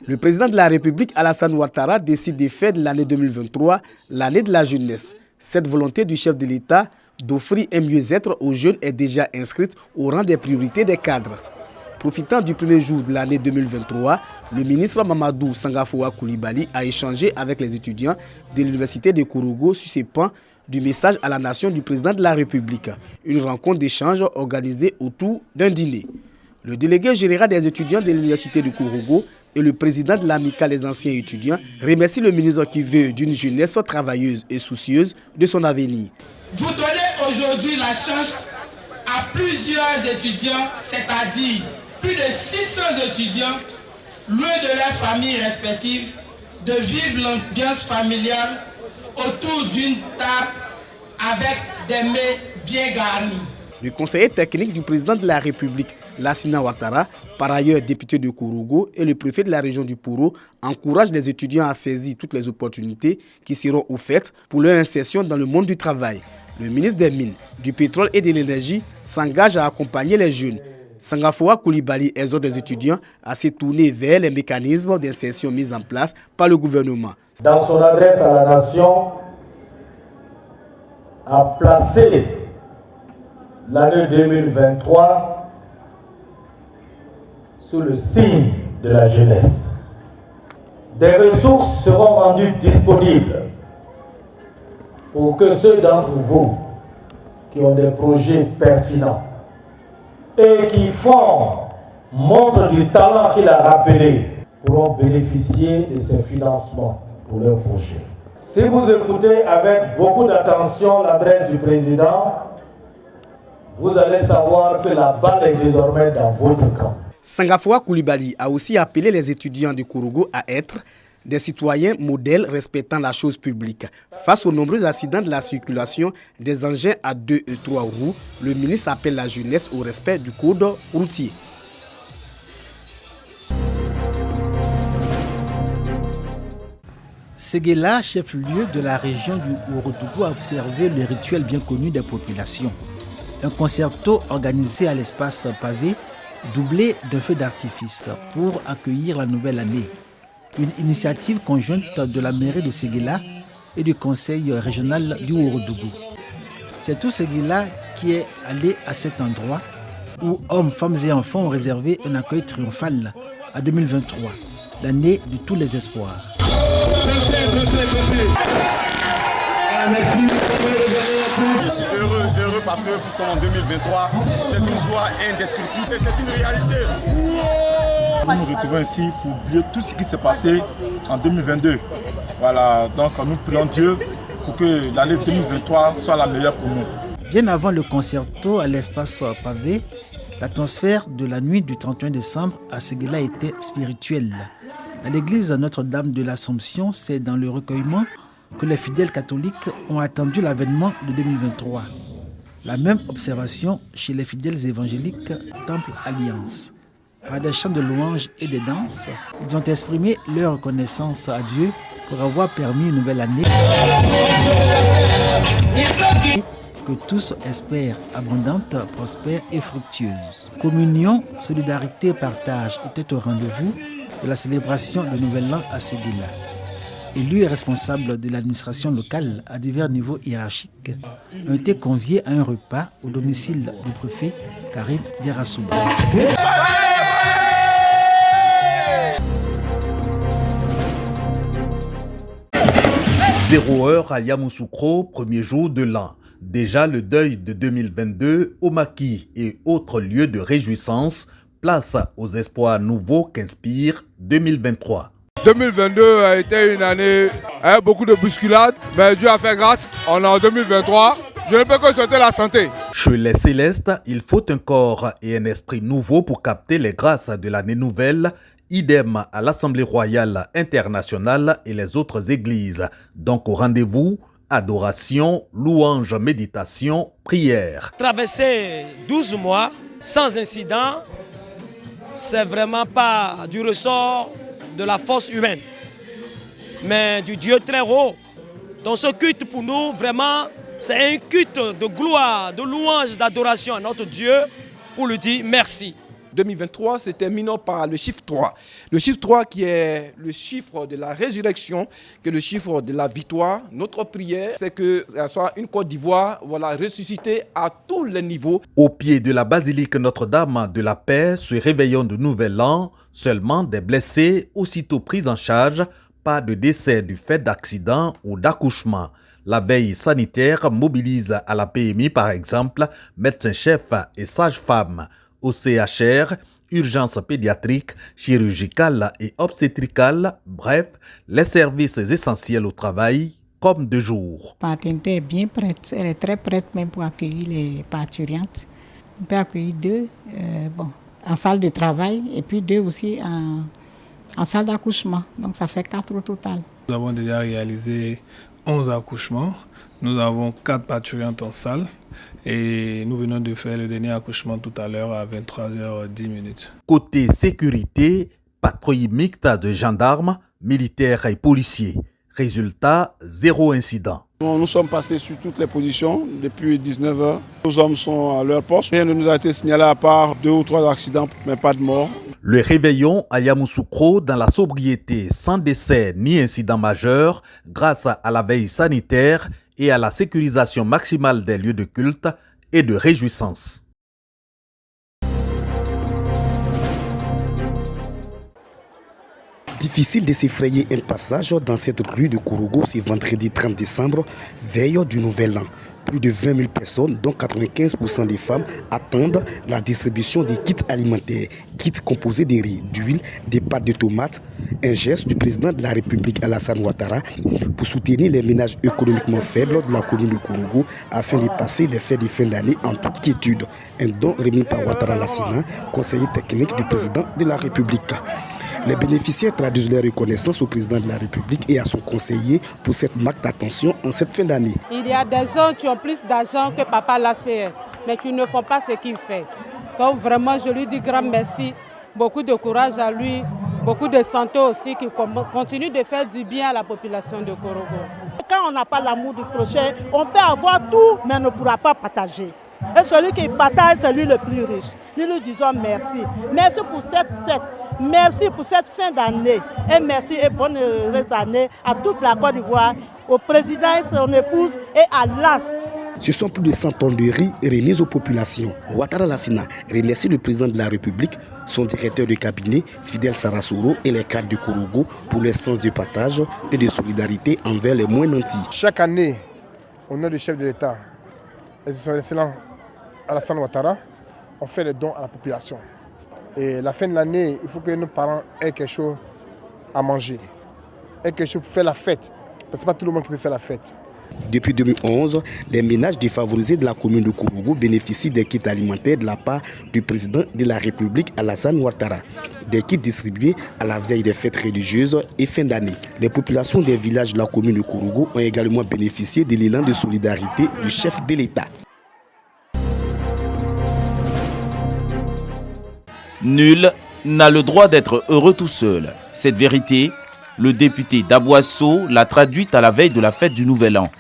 Le président de la République, Alassane Ouattara, décide de faire de l'année 2023 l'année de la jeunesse. Cette volonté du chef de l'État d'offrir un mieux-être aux jeunes est déjà inscrite au rang des priorités des cadres. Profitant du premier jour de l'année 2023, le ministre Mamadou Sangafoua Coulibaly a échangé avec les étudiants de l'université de Kourougo sur ces points du message à la nation du président de la République. Une rencontre d'échange organisée autour d'un dîner. Le délégué général des étudiants de l'université de Kourougo et le président de l'amicale des anciens étudiants remercient le ministre qui veut d'une jeunesse travailleuse et soucieuse de son avenir. Vous donnez aujourd'hui la chance à plusieurs étudiants, c'est-à-dire plus de 600 étudiants, loin de leurs familles respectives, de vivre l'ambiance familiale autour d'une table avec des mets bien garnis. Le conseiller technique du président de la République, Lassina Ouattara, par ailleurs député de Kourougo, et le préfet de la région du Poro encouragent les étudiants à saisir toutes les opportunités qui seront offertes pour leur insertion dans le monde du travail. Le ministre des Mines, du Pétrole et de l'Énergie s'engage à accompagner les jeunes. Sangafoua Coulibaly exhorte les étudiants à se tourner vers les mécanismes d'insertion mis en place par le gouvernement. Dans son adresse à la nation, a placé l'année 2023 sous le signe de la jeunesse. Des ressources seront rendues disponibles pour que ceux d'entre vous qui ont des projets pertinents et qui font montre du talent qu'il a rappelé pourront bénéficier de ces financements pour leurs projets. Si vous écoutez avec beaucoup d'attention l'adresse du président, vous allez savoir que la balle est désormais dans votre camp. Sangafoua Coulibaly a aussi appelé les étudiants de Kourougo à être des citoyens modèles respectant la chose publique. Face aux nombreux accidents de la circulation des engins à 2 et 3 roues, le ministre appelle la jeunesse au respect du code routier. Séguéla, chef-lieu de la région du Ourodougou, a observé le rituel bien connu des populations. Un concerto organisé à l'espace pavé, doublé d'un feu d'artifice pour accueillir la nouvelle année. Une initiative conjointe de la mairie de Séguéla et du conseil régional du Ourodougou. C'est tout Séguéla qui est allé à cet endroit où hommes, femmes et enfants ont réservé un accueil triomphal à 2023, l'année de tous les espoirs. Je suis heureux parce que nous sommes en 2023. C'est une joie indescriptible et c'est une réalité. Nous nous retrouvons ici pour oublier tout ce qui s'est passé en 2022. Voilà, donc nous prions Dieu pour que l'année 2023 soit la meilleure pour nous. Bien avant le concerto à l'espace pavé, l'atmosphère de la nuit du 31 décembre à Séguéla était spirituelle. À l'église Notre-Dame de l'Assomption, c'est dans le recueillement que les fidèles catholiques ont attendu l'avènement de 2023. La même observation chez les fidèles évangéliques Temple Alliance. Par des chants de louanges et des danses, ils ont exprimé leur reconnaissance à Dieu pour avoir permis une nouvelle année que tous espèrent abondante, prospère et fructueuse. Communion, solidarité et partage étaient au rendez-vous de la célébration du Nouvel An à Séguéla. Élus et responsables de l'administration locale à divers niveaux hiérarchiques ont été conviés à un repas au domicile du préfet Karim Diarrassouba. 0 heure à Yamoussoukro, premier jour de l'an. Déjà le deuil de 2022 au maquis et autres lieux de réjouissance, place aux espoirs nouveaux qu'inspire 2023. 2022 a été une année avec beaucoup de bousculades, mais Dieu a fait grâce. On est en 2023. Je ne peux que souhaiter la santé. Chez les Célestes, il faut un corps et un esprit nouveau pour capter les grâces de l'année nouvelle. Idem à l'Assemblée royale internationale et les autres églises. Donc au rendez-vous, adoration, louange, méditation, prière. Traverser 12 mois sans incident, c'est vraiment pas du ressort de la force humaine, mais du Dieu très haut. Donc ce culte pour nous, vraiment, c'est un culte de gloire, de louange, d'adoration à notre Dieu pour lui dire merci. 2023 se termine par le chiffre 3. Le chiffre 3 qui est le chiffre de la résurrection, qui est le chiffre de la victoire. Notre prière, c'est que ça soit une Côte d'Ivoire ressuscitée à tous les niveaux. Au pied de la basilique Notre-Dame de la Paix, ce réveillon de Nouvel An, seulement des blessés aussitôt pris en charge, pas de décès du fait d'accident ou d'accouchement. La veille sanitaire mobilise à la PMI, par exemple, médecins-chefs et sages-femmes. Au CHR, urgence pédiatrique, chirurgicale et obstétricale, bref, les services essentiels au travail, comme de jour. La maternité est bien prête, elle est très prête même pour accueillir les parturientes. On peut accueillir 2 en salle de travail et puis 2 aussi en salle d'accouchement. Donc ça fait 4 au total. Nous avons déjà réalisé 11 accouchements. Nous avons 4 parturientes en salle et nous venons de faire le dernier accouchement tout à l'heure à 23h10. Côté sécurité, patrouille mixte de gendarmes, militaires et policiers. Résultat, 0 incident. Nous sommes passés sur toutes les positions depuis 19h. Nos hommes sont à leur poste. Rien ne nous a été signalé à part 2 ou 3 accidents, mais pas de mort. Le réveillon à Yamoussoukro dans la sobriété sans décès ni incident majeur grâce à la veille sanitaire et à la sécurisation maximale des lieux de culte et de réjouissance. Difficile de s'effrayer un passage dans cette rue de Kourougo ce vendredi 30 décembre, veille du Nouvel An. Plus de 20 000 personnes, dont 95% des femmes, attendent la distribution des kits alimentaires. Kits composés de riz, d'huile, des pâtes de tomates. Un geste du président de la République Alassane Ouattara pour soutenir les ménages économiquement faibles de la commune de Kourougo afin de passer les fêtes de fin d'année en toute quiétude. Un don remis par Ouattara Lassina, conseiller technique du président de la République. Les bénéficiaires traduisent leur reconnaissance au président de la République et à son conseiller pour cette marque d'attention en cette fin d'année. Il y a des gens qui ont plus d'argent que Papa Laspé, mais qui ne font pas ce qu'il fait. Donc vraiment, je lui dis grand merci, beaucoup de courage à lui, beaucoup de santé aussi, qui continue de faire du bien à la population de Kourougo. Quand on n'a pas l'amour du prochain, on peut avoir tout, mais on ne pourra pas partager. Et celui qui partage, c'est lui le plus riche. Nous nous disons merci. Merci pour cette fête. Merci pour cette fin d'année. Et merci et bonne heureuse année à toute la Côte d'Ivoire, au président et son épouse et à l'AS. Ce sont plus de 100 tonnes de riz remises aux populations. Ouattara Lassina remercie le président de la République, son directeur de cabinet, Fidel Sarasoro, et les cadres de Kourougo pour leur sens de partage et de solidarité envers les moins nantis. Chaque année, au nom du chef de l'État, son excellent Alassane Ouattara, on fait les dons à la population. Et la fin de l'année, il faut que nos parents aient quelque chose à manger, aient quelque chose pour faire la fête. Parce que ce n'est pas tout le monde qui peut faire la fête. Depuis 2011, les ménages défavorisés de la commune de Kourougo bénéficient des kits alimentaires de la part du président de la République Alassane Ouattara. Des kits distribués à la veille des fêtes religieuses et fin d'année. Les populations des villages de la commune de Kourougo ont également bénéficié de l'élan de solidarité du chef de l'État. Nul n'a le droit d'être heureux tout seul. Cette vérité, le député d'Abouasso l'a traduite à la veille de la fête du Nouvel An.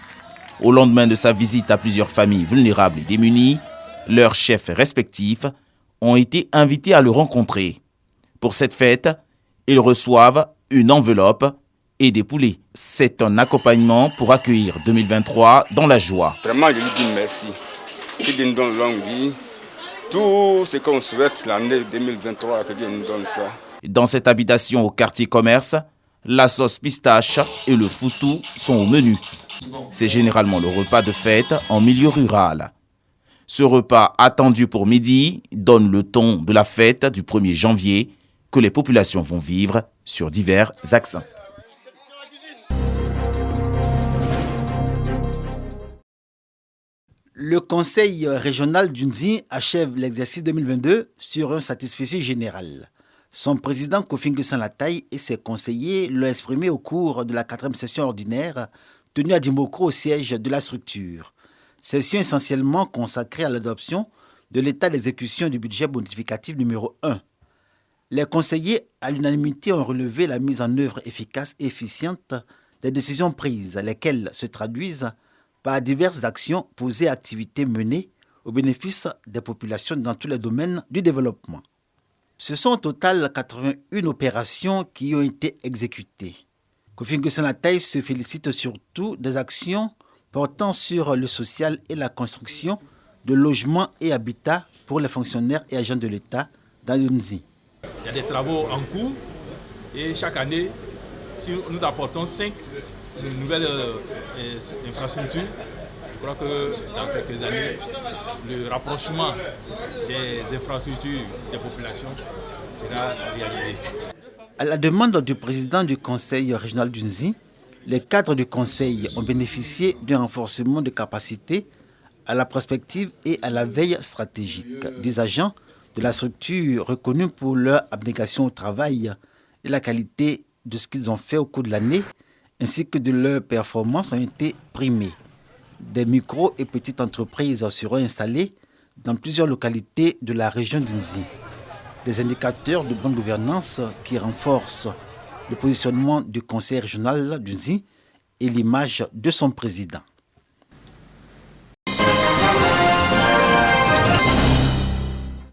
Au lendemain de sa visite à plusieurs familles vulnérables et démunies, leurs chefs respectifs ont été invités à le rencontrer. Pour cette fête, ils reçoivent une enveloppe et des poulets. C'est un accompagnement pour accueillir 2023 dans la joie. Vraiment, je lui dis merci. Qu'il nous donne longue vie. Tout ce qu'on souhaite l'année 2023, que Dieu nous donne ça. Dans cette habitation au quartier commerce, la sauce pistache et le foutou sont au menu. C'est généralement le repas de fête en milieu rural. Ce repas attendu pour midi donne le ton de la fête du 1er janvier que les populations vont vivre sur divers axes. Le Conseil régional d'Unzi achève l'exercice 2022 sur un satisfecit général. Son président Kofi Nguessan Lataye et ses conseillers l'ont exprimé au cours de la 4e session ordinaire tenue à Dimokro au siège de la structure. Session essentiellement consacrée à l'adoption de l'état d'exécution du budget bonificatif numéro 1. Les conseillers à l'unanimité ont relevé la mise en œuvre efficace et efficiente des décisions prises, lesquelles se traduisent par diverses actions posées et activités menées au bénéfice des populations dans tous les domaines du développement. Ce sont au total 81 opérations qui ont été exécutées. Kofi N'Guessan Lattaille se félicite surtout des actions portant sur le social et la construction de logements et habitats pour les fonctionnaires et agents de l'État dans l'Unzi. Il y a des travaux en cours et chaque année, si nous apportons 5 nouvelles infrastructures, je crois que dans quelques années, le rapprochement des infrastructures des populations sera réalisé. À la demande du président du conseil régional d'Unzi, les cadres du conseil ont bénéficié d'un renforcement de capacité à la prospective et à la veille stratégique des agents de la structure reconnus pour leur abnégation au travail et la qualité de ce qu'ils ont fait au cours de l'année, ainsi que de leurs performances ont été primés. Des micro- et petites entreprises seront installées dans plusieurs localités de la région d'Unzi. Des indicateurs de bonne gouvernance qui renforcent le positionnement du conseil régional d'Unzi et l'image de son président.